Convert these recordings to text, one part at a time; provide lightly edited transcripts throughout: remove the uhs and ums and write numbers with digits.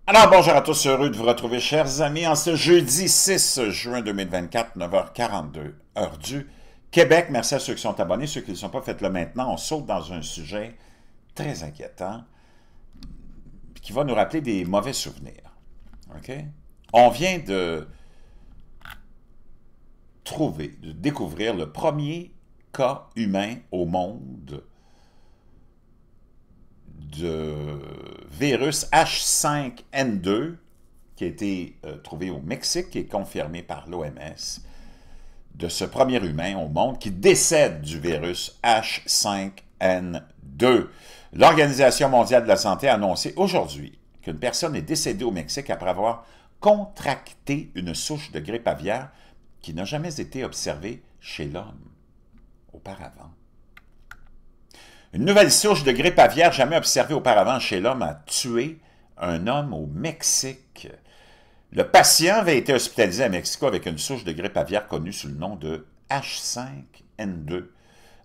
Alors, bonjour à tous, heureux de vous retrouver, chers amis, en ce jeudi 6 juin 2024, 9h42, heure du Québec. Merci à ceux qui sont abonnés, ceux qui ne sont pas, faites-le maintenant. On saute dans un sujet très inquiétant qui va nous rappeler des mauvais souvenirs. OK? On vient de découvrir le premier cas humain au monde de virus H5N2 qui a été trouvé au Mexique et confirmé par l'OMS, de ce premier humain au monde qui décède du virus H5N2. L'Organisation mondiale de la santé a annoncé aujourd'hui qu'une personne est décédée au Mexique après avoir contracté une souche de grippe aviaire qui n'a jamais été observée chez l'homme auparavant. Une nouvelle souche de grippe aviaire jamais observée auparavant chez l'homme a tué un homme au Mexique. Le patient avait été hospitalisé à Mexico avec une souche de grippe aviaire connue sous le nom de H5N2,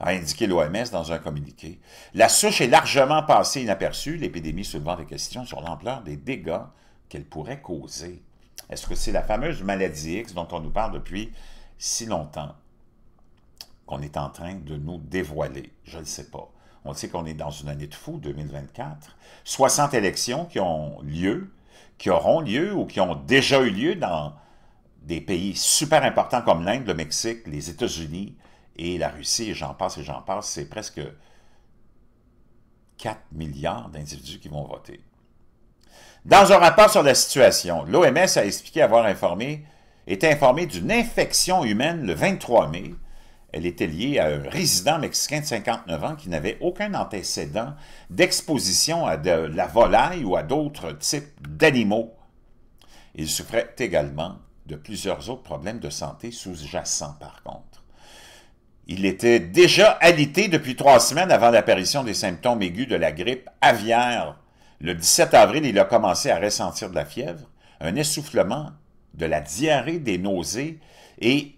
a indiqué l'OMS dans un communiqué. La souche est largement passée inaperçue, l'épidémie soulevant des questions sur l'ampleur des dégâts qu'elle pourrait causer. Est-ce que c'est la fameuse maladie X dont on nous parle depuis si longtemps qu'on est en train de nous dévoiler? Je ne le sais pas. On sait qu'on est dans une année de fou, 2024. 60 élections qui ont lieu, qui auront lieu ou qui ont déjà eu lieu dans des pays super importants comme l'Inde, le Mexique, les États-Unis et la Russie, et j'en passe et j'en passe. C'est presque 4 milliards d'individus qui vont voter. Dans un rapport sur la situation, l'OMS a expliqué avoir été informé d'une infection humaine le 23 mai. Elle était liée à un résident mexicain de 59 ans qui n'avait aucun antécédent d'exposition à de la volaille ou à d'autres types d'animaux. Il souffrait également de plusieurs autres problèmes de santé sous-jacents, par contre. Il était déjà alité depuis 3 semaines avant l'apparition des symptômes aigus de la grippe aviaire. Le 17 avril, il a commencé à ressentir de la fièvre, un essoufflement, de la diarrhée, des nausées et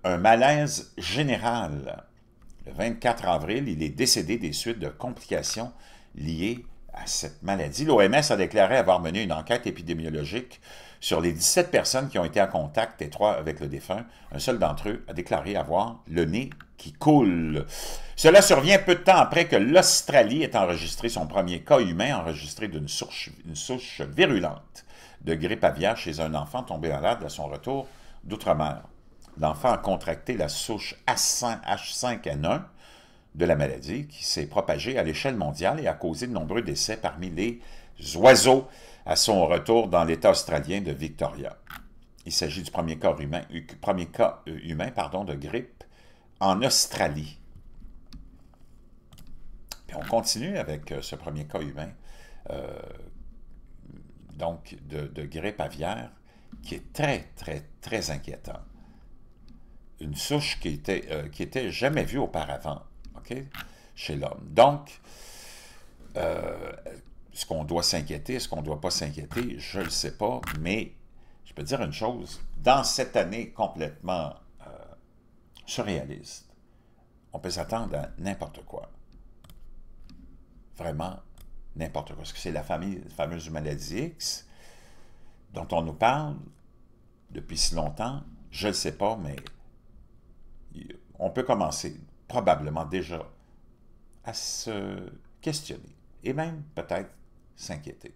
un malaise général. Le 24 avril, il est décédé des suites de complications liées à cette maladie. L'OMS a déclaré avoir mené une enquête épidémiologique sur les 17 personnes qui ont été en contact étroit avec le défunt. Un seul d'entre eux a déclaré avoir le nez qui coule. Cela survient peu de temps après que l'Australie ait enregistré son premier cas humain enregistré d'une souche virulente de grippe aviaire chez un enfant tombé malade à son retour d'outre-mer. L'enfant a contracté la souche H5N1 de la maladie qui s'est propagée à l'échelle mondiale et a causé de nombreux décès parmi les oiseaux à son retour dans l'État australien de Victoria. Il s'agit du premier cas humain, de grippe en Australie. Puis on continue avec ce premier cas humain donc de grippe aviaire qui est très, très, très inquiétant. Une souche qui était jamais vue auparavant, okay, chez l'homme. Donc, est-ce qu'on doit s'inquiéter, est-ce qu'on ne doit pas s'inquiéter, je ne le sais pas, mais je peux dire une chose, dans cette année complètement surréaliste, on peut s'attendre à n'importe quoi. Vraiment n'importe quoi. Est-ce que c'est la fameuse maladie X dont on nous parle depuis si longtemps? Je ne le sais pas, mais on peut commencer probablement déjà à se questionner et même peut-être s'inquiéter.